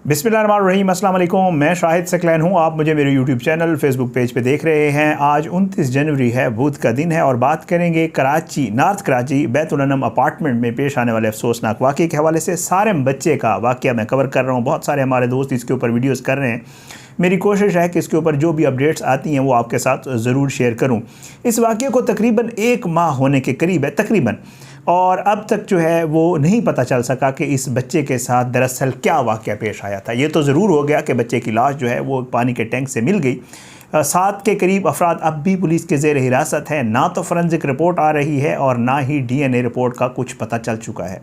बिस्मिल्लाहिर्रहमानिर्रहीम, अस्सलाम वालेकुम। मैं शाहिद सकलैन हूँ। आप मुझे मेरे यूट्यूब चैनल फेसबुक पेज पे देख रहे हैं। आज 29 जनवरी है, बुध का दिन है और बात करेंगे कराची, नॉर्थ कराची बैतुल अनम अपार्टमेंट में पेश आने वाले अफसोसनाक वाक़े के हवाले से। सारिम बच्चे का वाक़या मैं कवर कर रहा हूँ। बहुत सारे हमारे दोस्त इसके ऊपर वीडियोज़ कर रहे हैं। मेरी कोशिश है कि इसके ऊपर जो भी अपडेट्स आती हैं वो आपके साथ ज़रूर शेयर करूं। इस वाक़े को तकरीबन 1 माह होने के करीब है तकरीबन, और अब तक जो है वो नहीं पता चल सका कि इस बच्चे के साथ दरअसल क्या वाक़या पेश आया था। ये तो ज़रूर हो गया कि बच्चे की लाश जो है वो पानी के टैंक से मिल गई। 7 के करीब अफराद अब भी पुलिस के ज़ेर हिरासत हैं। ना तो फोरेंसिक रिपोर्ट आ रही है और ना ही DNA रिपोर्ट का कुछ पता चल चुका है।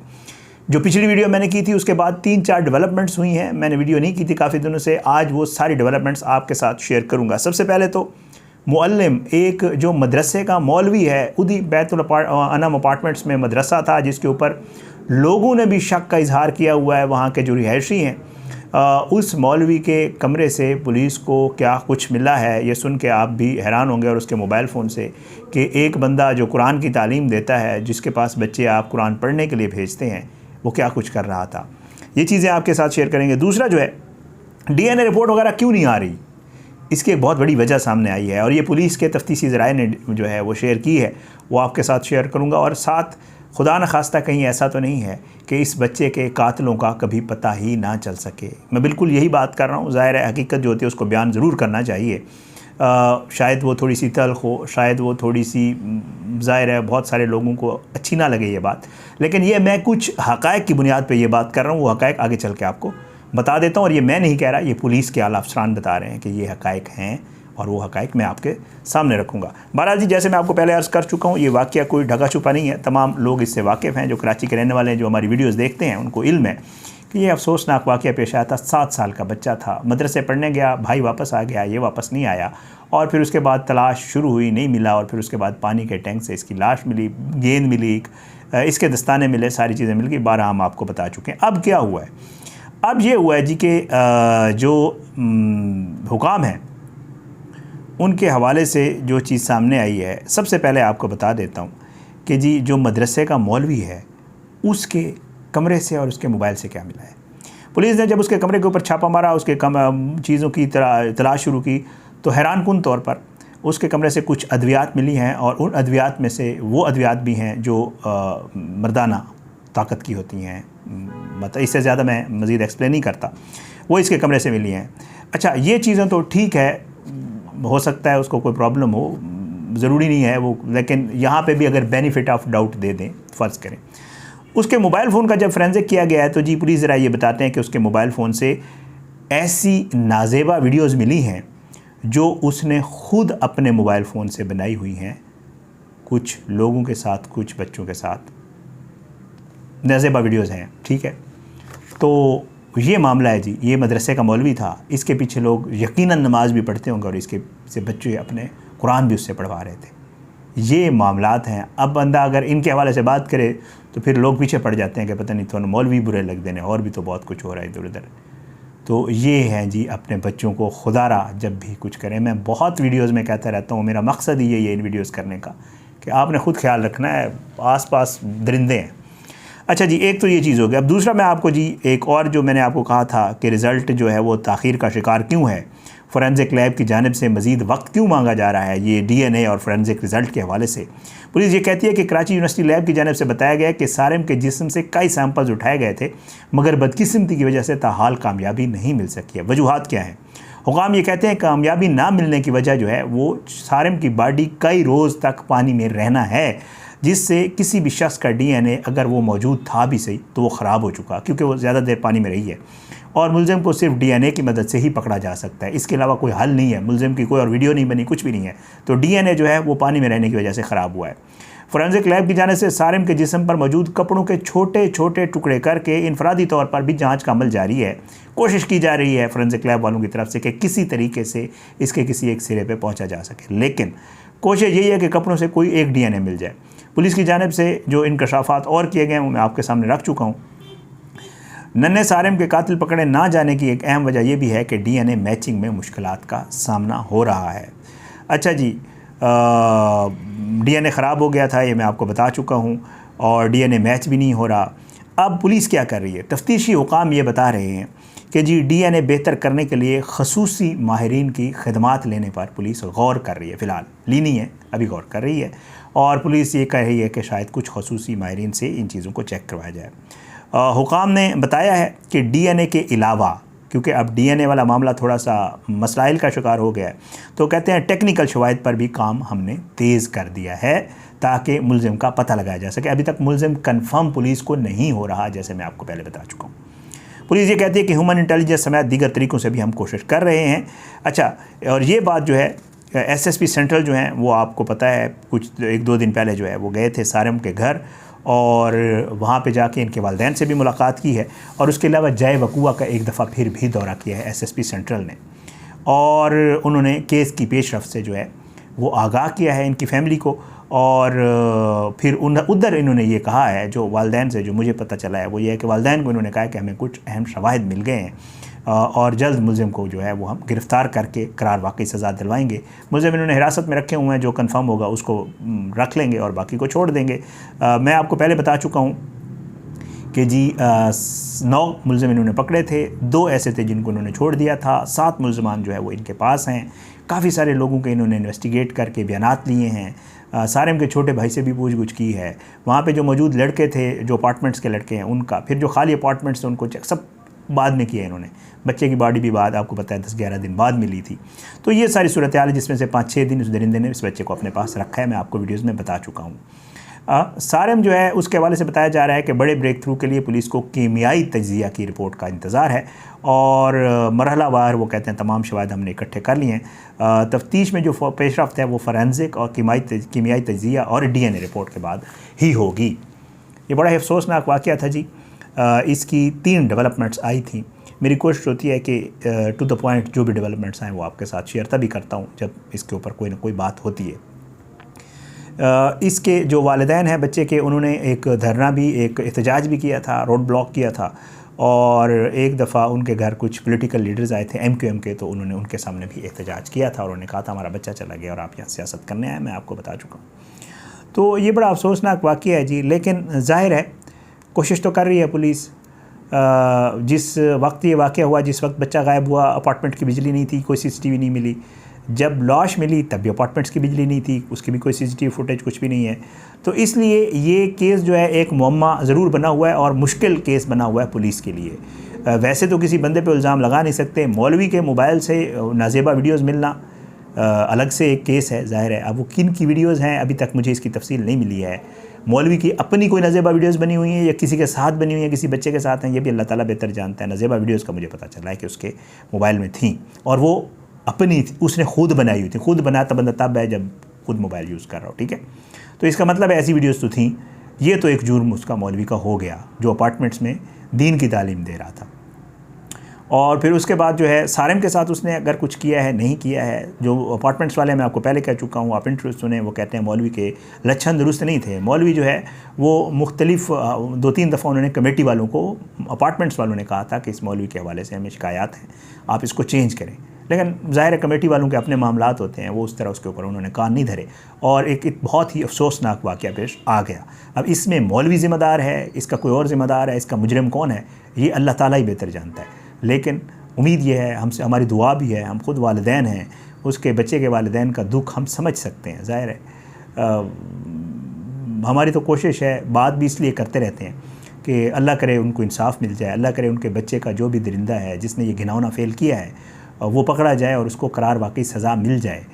जो पिछली वीडियो मैंने की थी उसके बाद 3-4 डेवलपमेंट्स हुई हैं। मैंने वीडियो नहीं की थी काफ़ी दिनों से। आज वो सारी डेवलपमेंट्स आपके साथ शेयर करूंगा। सबसे पहले तो मुअल्लिम, एक जो मदरसे का मौलवी है, उदी बैतुल अनम अपार्टमेंट्स में मदरसा था जिसके ऊपर लोगों ने भी शक का इजहार किया हुआ है। वहाँ के जो रिहायशी हैं, उस मौलवी के कमरे से पुलिस को क्या कुछ मिला है ये सुन के आप भी हैरान होंगे, और उसके मोबाइल फ़ोन से, कि एक बंदा जो कुरान की तालीम देता है, जिसके पास बच्चे आप कुरान पढ़ने के लिए भेजते हैं, वो क्या कुछ कर रहा था। ये चीज़ें आपके साथ शेयर करेंगे। दूसरा जो है, DNA रिपोर्ट वगैरह क्यों नहीं आ रही, इसकी एक बहुत बड़ी वजह सामने आई है और ये पुलिस के तफ्तीशी ज़राए ने जो है वो शेयर की है, वो आपके साथ शेयर करूंगा। और साथ खुदा न खास्ता कहीं ऐसा तो नहीं है कि इस बच्चे के कातिलों का कभी पता ही ना चल सके। मैं बिल्कुल यही बात कर रहा हूँ। ज़ाहिर है हकीकत जो होती है उसको बयान ज़रूर करना चाहिए। शायद वो थोड़ी सी तल्ख हो, शायद वो थोड़ी सी, ज़ाहिर है बहुत सारे लोगों को अच्छी ना लगे ये बात, लेकिन ये मैं कुछ हक़ाइक़ की बुनियाद पे ये बात कर रहा हूँ। वो हक़ाइक़ आगे चल के आपको बता देता हूँ, और ये मैं नहीं कह रहा, ये पुलिस के आला अफसरान बता रहे हैं कि ये हक़ाइक़ हैं, और वो हक़ाइक़ मैं आपके सामने रखूँगा। बहरहाल जी, जैसे मैं आपको पहले अर्ज़ कर चुका हूँ, ये वाक़या कोई ढका छुपा नहीं है। तमाम लोग इससे वाकिफ़ हैं, जो कराची के रहने वाले हैं, जो हमारी वीडियोज़ देखते हैं, उनको इल्म है कि ये अफसोसनाक वाक़या पेश आया था। 7 साल का बच्चा था, मदरसे पढ़ने गया, भाई वापस आ गया, ये वापस नहीं आया, और फिर उसके बाद तलाश शुरू हुई, नहीं मिला, और फिर उसके बाद पानी के टैंक से इसकी लाश मिली, गेंद मिली, इसके दस्ताने मिले, सारी चीज़ें मिल गई। 12 हम आपको बता चुके हैं। अब क्या हुआ है? अब ये हुआ है जी कि जो हुकाम हैं उनके हवाले से जो चीज़ सामने आई है, सबसे पहले आपको बता देता हूँ कि जी जो मदरसे का मौलवी है उसके कमरे से और उसके मोबाइल से क्या मिला है। पुलिस ने जब उसके कमरे के ऊपर छापा मारा, उसके चीज़ों की तलाश शुरू की, तो हैरानकुन तौर पर उसके कमरे से कुछ अद्वियात मिली हैं, और उन अद्वियात में से वो अद्वियात भी हैं जो मर्दाना ताकत की होती हैं। मतलब इससे ज़्यादा मैं मज़ीद एक्सप्लेन नहीं करता। वो इसके कमरे से मिली हैं। अच्छा, ये चीज़ें तो ठीक है, हो सकता है उसको कोई प्रॉब्लम हो, ज़रूरी नहीं है वो, लेकिन यहाँ पे भी अगर बेनिफिट ऑफ डाउट दे दें, फ़र्ज़ करें उसके मोबाइल फ़ोन का जब फोरेंसिक किया गया है, तो जी पुलिस ज़रा ये बताते हैं कि उसके मोबाइल फ़ोन से ऐसी नाजेबा वीडियोज़ मिली हैं जो उसने ख़ुद अपने मोबाइल फ़ोन से बनाई हुई हैं, कुछ लोगों के साथ, कुछ बच्चों के साथ नाजेबा वीडियोज़ हैं। ठीक है, तो ये मामला है जी। ये मदरसे का मौलवी था, इसके पीछे लोग यकीनन नमाज भी पढ़ते होंगे, और इसके से बच्चे अपने कुरान भी उससे पढ़वा रहे थे। ये मामलात हैं। अब बंदा अगर इनके हवाले से बात करे तो फिर लोग पीछे पड़ जाते हैं कि पता नहीं तो मौलवी बुरे लग देने, और भी तो बहुत कुछ हो रहा है इधर उधर। तो ये हैं जी, अपने बच्चों को खुदारा जब भी कुछ करें, मैं बहुत वीडियोज़ में कहता रहता हूँ, मेरा मकसद ही ये इन वीडियोज़ करने का कि आपने ख़ुद ख्याल रखना है, आस पास दरिंदे हैं। अच्छा जी, एक तो ये चीज़ हो गई। अब दूसरा मैं आपको जी एक और, जो मैंने आपको कहा था कि रिज़ल्ट जो है वो ताख़ीर का शिकार क्यों है, फोरेंसिक लैब की जानिब से मज़ीद वक्त क्यों मांगा जा रहा है, ये DNA और फोरेंसिक रिज़ल्ट के हवाले से पुलिस ये कहती है कि कराची यूनिवर्सिटी लैब की जानिब से बताया गया कि सारिम के जिस्म से कई सैंपल्स उठाए गए थे, मगर बदकिस्मती की वजह से ताहाल कामयाबी नहीं मिल सकी है। वजूहात क्या हैं? हुकाम ये कहते हैं कामयाबी ना मिलने की वजह जो है वो सारिम की बॉडी कई रोज़ तक पानी में रहना है, जिससे किसी भी शख्स का DNA अगर वो मौजूद था भी सही तो वो ख़राब हो चुका, क्योंकि वो ज़्यादा देर पानी में रही है, और मुलज़िम को सिर्फ DNA की मदद से ही पकड़ा जा सकता है। इसके अलावा कोई हल नहीं है। मुलज़िम की कोई और वीडियो नहीं बनी, कुछ भी नहीं है, तो DNA जो है वो पानी में रहने की वजह से ख़राब हुआ है। फोरेंसिक लैब की जाने से सारिम के जिस्म पर मौजूद कपड़ों के छोटे छोटे टुकड़े करके इनफरादी तौर पर भी जाँच का अमल जारी है। कोशिश की जा रही है फोरेंसिक लैब वालों की तरफ से कि किसी तरीके से इसके किसी एक सिरे पर पहुँचा जा सके, लेकिन कोशिश यही है कि कपड़ों से कोई एक DNA मिल जाए। पुलिस की जानिब से जो इंकशाफात और किए गए हैं वो मैं आपके सामने रख चुका हूँ। नन्हे सारिम के कातिल पकड़े ना जाने की एक अहम वजह यह भी है कि DNA मैचिंग में मुश्किलात का सामना हो रहा है। अच्छा जी, DNA ख़राब हो गया था, ये मैं आपको बता चुका हूँ, और DNA मैच भी नहीं हो रहा। अब पुलिस क्या कर रही है? तफ्तीशी हुकाम ये बता रहे हैं कि जी DNA बेहतर करने के लिए खसूसी माहिरीन की खिदमात लेने पर पुलिस गौर कर रही है। फ़िलहाल लीनी है, अभी गौर कर रही है और पुलिस ये कह रही है कि शायद कुछ खसूसी माहिरीन से इन चीज़ों को चेक करवाया जाए। हुकाम ने बताया है कि DNA के अलावा, क्योंकि अब DNA वाला मामला थोड़ा सा मसाइल का शिकार हो गया है, तो कहते हैं टेक्निकल शवाहिद पर भी काम हमने तेज़ कर दिया है ताकि मुलजिम का पता लगाया जा सके। अभी तक मुलजिम कंफर्म पुलिस को नहीं हो रहा, जैसे मैं आपको पहले बता चुका हूँ। पुलिस ये कहती है कि ह्यूमन इंटेलिजेंस समेत दीगर तरीक़ों से भी हम कोशिश कर रहे हैं। अच्छा, और ये बात जो है SSP सेंट्रल जो हैं वो आपको पता है कुछ 1-2 दिन पहले जो है वो गए थे सारम के घर और वहाँ पे जाके इनके वालिदैन से भी मुलाकात की है और उसके अलावा जय वकुआ का एक दफ़ा फिर भी दौरा किया है SSP सेंट्रल ने और उन्होंने केस की पेशरफ्त से जो है वो आगाह किया है इनकी फैमिली को और फिर उधर इन्होंने ये कहा है, जो वालिदैन से जो मुझे पता चला है वो ये है कि वालिदैन को इन्होंने कहा है कि हमें कुछ अहम शवाहिद मिल गए हैं और जल्द मुलजिम को जो है वो हम गिरफ़्तार करके करार वाकई सज़ा दिलवाएंगे। मुलजिम इन्होंने हिरासत में रखे हुए हैं, जो कंफर्म होगा उसको रख लेंगे और बाकी को छोड़ देंगे। मैं आपको पहले बता चुका हूँ कि जी 9 मुलजिम इन्होंने पकड़े थे, 2 ऐसे थे जिनको इन्होंने छोड़ दिया था, 7 मुलजमान जो है वो इनके पास हैं। काफ़ी सारे लोगों के इन्होंने इन्वेस्टिगेट करके बयानात लिए हैं। सारेम के छोटे भाई से भी पूछगुछ की है, वहाँ पे जो मौजूद लड़के थे, जो अपार्टमेंट्स के लड़के हैं उनका, फिर जो खाली अपार्टमेंट्स थे उनको चेक सब बाद में किया इन्होंने। बच्चे की बॉडी भी बाद आपको पता है 10-11 दिन बाद मिली थी। तो ये सारी सूरत हाल है जिसमें से 5-6 दिन उस दरिंदे ने इस बच्चे को अपने पास रखा है, मैं आपको वीडियोज़ में बता चुका हूँ। सारेम जो है उसके हवाले से बताया जा रहा है कि बड़े ब्रेक थ्रू के लिए पुलिस को कीमियाई तज्ज़िया की रिपोर्ट का इंतज़ार है और मरहलावार वो कहते हैं तमाम शवाहिद हमने इकट्ठे कर लिए हैं। तफ्तीश में जो पेशरफ्त है वो फ़ोरेंसिक और कीमियाई तज्ज़िया और DNA रिपोर्ट के बाद ही होगी। ये बड़ा अफसोसनाक वाक़या था जी। इसकी 3 डेवलपमेंट्स आई थी। मेरी कोशिश होती है कि टू द पॉइंट जो भी डेवलपमेंट्स आएँ वो आपके साथ शेयर तभी करता हूँ जब इसके ऊपर कोई ना कोई बात होती है। इसके जो वालिदैन हैं बच्चे के, उन्होंने एक धरना भी, एक एहतजाज भी किया था, रोड ब्लॉक किया था और एक दफ़ा उनके घर कुछ पॉलिटिकल लीडर्स आए थे MQM के, तो उन्होंने उनके सामने भी एहतजाज किया था और उन्होंने कहा था हमारा बच्चा चला गया और आप यहाँ सियासत करने आए, मैं आपको बता चुका हूँ। तो ये बड़ा अफसोसनाक वाक़या है जी, लेकिन ज़ाहिर है कोशिश तो कर रही है पुलिस। जिस वक्त ये वाक़या हुआ, जिस वक्त बच्चा गायब हुआ, अपार्टमेंट की बिजली नहीं थी, कोई CCTV नहीं मिली। जब लाश मिली तब भी अपार्टमेंट्स की बिजली नहीं थी, उसकी भी कोई CCTV फुटेज कुछ भी नहीं है। तो इसलिए ये केस जो है एक मुअम्मा ज़रूर बना हुआ है और मुश्किल केस बना हुआ है पुलिस के लिए। वैसे तो किसी बंदे पे इल्ज़ाम लगा नहीं सकते, मौलवी के मोबाइल से नाजेबा वीडियोज़ मिलना अलग से एक केस है, ज़ाहिर है। अब वो किन की वीडियोज़ हैं अभी तक मुझे इसकी तफसील नहीं मिली है। मौलवी की अपनी कोई नाजेबा वीडियोज़ बनी हुई हैं या किसी के साथ बनी हुई हैं, किसी बच्चे के साथ हैं, ये भी अल्लाह ताला बेहतर जानता है। नाजेबा वीडियोज़ का मुझे पता चला है कि उसके मोबाइल में थी और वो अपनी थी, उसने खुद बनाई हुई थी। खुद बनाता बंदा तब है जब खुद मोबाइल यूज़ कर रहा हो, ठीक है। तो इसका मतलब है ऐसी वीडियोज़ तो थी। ये तो एक जुर्म उसका मौलवी का हो गया जो अपार्टमेंट्स में दीन की तालीम दे रहा था। और फिर उसके बाद जो है सारेम के साथ उसने अगर कुछ किया है, नहीं किया है, जो अपार्टमेंट्स वाले मैं आपको पहले कह चुका हूँ, आप इंटरेस्ट सुने, वो कहते हैं मौलवी के लक्षण दुरुस्त नहीं थे। मौलवी जो है वो मुख्तलिफ 2-3 दफ़ा उन्होंने कमेटी वालों को, अपार्टमेंट्स वालों ने कहा था कि इस मौलवी के हवाले से हमें शिकायत हैं, आप इसको चेंज करें। लेकिन ज़ाहिर है कमेटी वालों के अपने मामलात होते हैं, वो उस तरह उसके ऊपर उन्होंने कान नहीं धरे और एक बहुत ही अफसोसनाक वाक़या पेश आ गया। अब इसमें मौलवी ज़िम्मेदार है, इसका कोई और ज़िम्मेदार है, इसका मुजरिम कौन है, ये अल्लाह ताला ही बेहतर जानता है। लेकिन उम्मीद ये है, हमसे हमारी दुआ भी है, हम खुद वालिदैन हैं, उसके बच्चे के वालिदैन का दुख हम समझ सकते हैं। ज़ाहिर है हमारी तो कोशिश है, बात भी इसलिए करते रहते हैं कि अल्लाह करे उनको इंसाफ मिल जाए, अल्लाह करे उनके बच्चे का जो भी दरिंदा है जिसने ये घिनौना फेल किया है वो पकड़ा जाए और उसको करार वाकई सज़ा मिल जाए।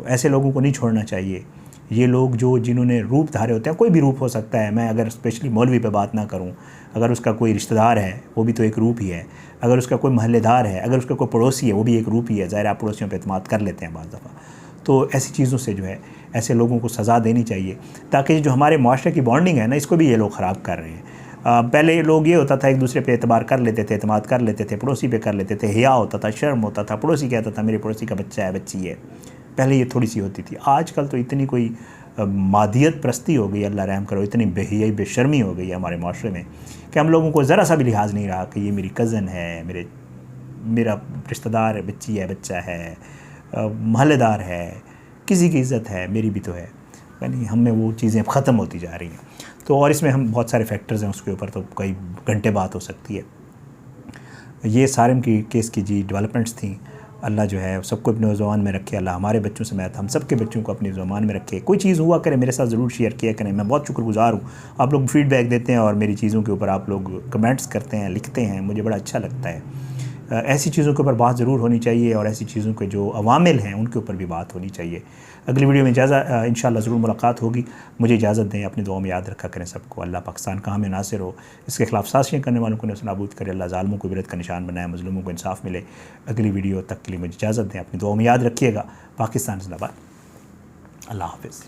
ऐसे लोगों को नहीं छोड़ना चाहिए। ये लोग जो जिन्होंने रूप धारे होते हैं, कोई भी रूप हो सकता है, मैं अगर स्पेशली मौलवी पे बात ना करूं, अगर उसका कोई रिश्तेदार है वो भी तो एक रूप ही है, अगर उसका कोई महल्लेदार है, अगर उसका कोई पड़ोसी है वो भी एक रूप ही है। ज़ाहिर आप पड़ोसियों पे एतमाद कर लेते हैं बाज़ दफ़ा। तो ऐसी चीज़ों से जो है ऐसे लोगों को सज़ा देनी चाहिए ताकि जो हमारे माशरे की बॉन्डिंग है ना, इसको भी ये लोग ख़राब कर रहे हैं। पहले लोग ये होता था एक दूसरे पे एतबार कर लेते थे, एतमाद कर लेते थे, पड़ोसी पे कर लेते थे, हिया होता था, शर्म होता था, पड़ोसी कहता था मेरे पड़ोसी का बच्चा है, बच्ची है, पहले ये थोड़ी सी होती थी। आजकल तो इतनी कोई मादियत प्रस्ती हो गई, अल्लाह रहम करो, इतनी बेहियाई बेशर्मी हो गई है हमारे माशरे में कि हम लोगों को ज़रा सा भी लिहाज नहीं रहा कि ये मेरी कज़न है, मेरा रिश्तेदार है, बच्ची है, बच्चा है, महल्लेदार है, किसी की इज़्ज़त है, मेरी भी तो है। यानी हम में वो चीज़ें ख़त्म होती जा रही हैं। तो और इसमें हम बहुत सारे फैक्टर्स हैं, उसके ऊपर तो कई घंटे बात हो सकती है। ये सारिम की केस की जी डेवलपमेंट्स थी। अल्लाह जो है सबको अपने ज़ुबान में रखे, अल्लाह हमारे बच्चों समेत हम सब के बच्चों को अपनी ज़ुबान में रखे। कोई चीज़ हुआ करे मेरे साथ ज़रूर शेयर किया करें, मैं बहुत शुक्रगुज़ार हूँ। आप लोग फीडबैक देते हैं और मेरी चीज़ों के ऊपर आप लोग कमेंट्स करते हैं, लिखते हैं, मुझे बड़ा अच्छा लगता है। ऐसी चीज़ों के ऊपर बात ज़रूर होनी चाहिए और ऐसी चीज़ों के जो अवामिल हैं उनके ऊपर भी बात होनी चाहिए। अगली वीडियो में इंशाल्लाह ज़रूर मुलाकात होगी। मुझे इजाज़त दें, अपनी दुआ में याद रखा करें सबको। अल्लाह पाकिस्तान का हमें नासिर हो, इसके खिलाफ साजिशें करने वालों को नस्तानाबूद करे। अल्लाह ज़ालिमों को इबरत का निशान बनाए, मज़लूमों को इंसाफ मिले। अगली वीडियो तक के लिए मुझे इजाज़त दें, अपनी दुआ में याद रखिएगा। पाकिस्तान जिंदाबाद। अल्लाह हाफ़िज़।